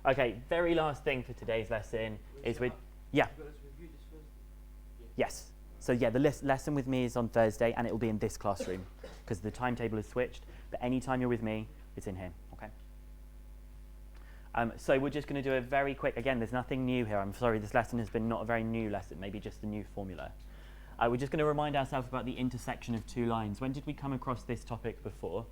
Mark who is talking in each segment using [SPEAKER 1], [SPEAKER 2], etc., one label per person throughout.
[SPEAKER 1] Okay, very last thing for today's lesson is with, yeah. Yes. So yeah, the lesson with me is on Thursday, and it will be in this classroom because the timetable is switched. But anytime you're with me, it's in here. Okay. So we're just going to do a very quick. Again, there's nothing new here. I'm sorry, this lesson has been not a very new lesson. Maybe just a new formula. We're just going to remind ourselves about the intersection of two lines. When did we come across this topic before?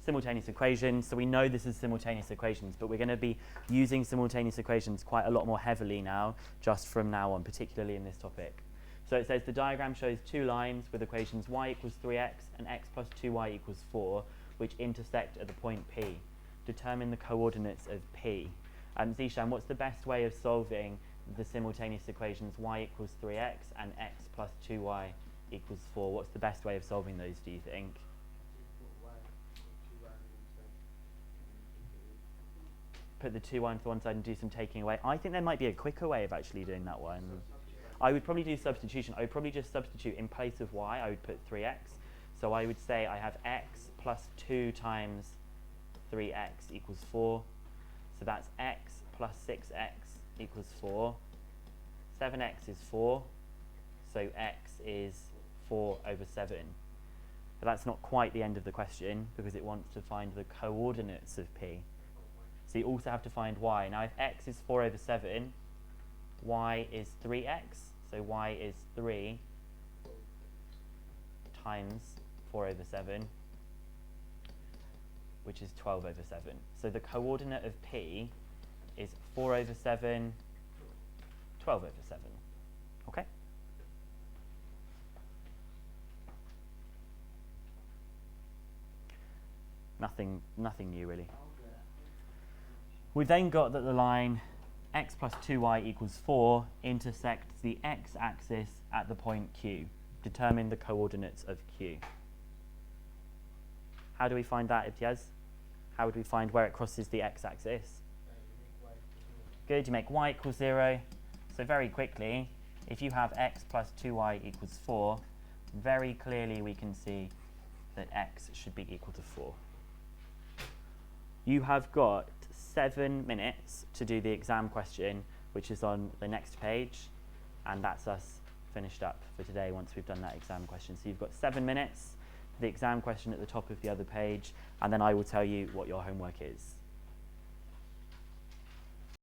[SPEAKER 1] Simultaneous equations. So we know this is simultaneous equations, but we're going to be using simultaneous equations quite a lot more heavily now, just from now on, particularly in this topic. So it says the diagram shows two lines with equations y equals 3x and x plus 2y equals 4, which intersect at the point P. Determine the coordinates of P. Zishan, what's the best way of solving the simultaneous equations y equals 3x and x plus 2y equals 4? What's the best way of solving those, do you think? Put the 2y onto one side and do some taking away. I think there might be a quicker way of actually doing that one. I would probably do substitution. I would probably just substitute in place of y. I would put 3x. So I would say I have x plus 2 times 3x equals 4. So that's x plus 6x equals 4. 7x is 4. So x is 4 over 7. But that's not quite the end of the question because it wants to find the coordinates of P. So you also have to find y. Now if x is 4 over 7, y is 3x, so y is 3 times 4 over 7, which is 12 over 7. So the coordinate of P is 4 over 7, 12 over 7. Okay? Nothing new really. We've then got that the line x plus 2y equals 4 intersects the x-axis at the point Q. Determine the coordinates of Q. How do we find that, Ibtiaz? How would we find where it crosses the x-axis? Good, you make y equals 0. So very quickly, if you have x plus 2y equals 4, very clearly we can see that x should be equal to 4. You have got 7 minutes to do the exam question, which is on the next page, and that's us finished up for today once we've done that exam question. So you've got 7 minutes for the exam question at the top of the other page, and then I will tell you what your homework is.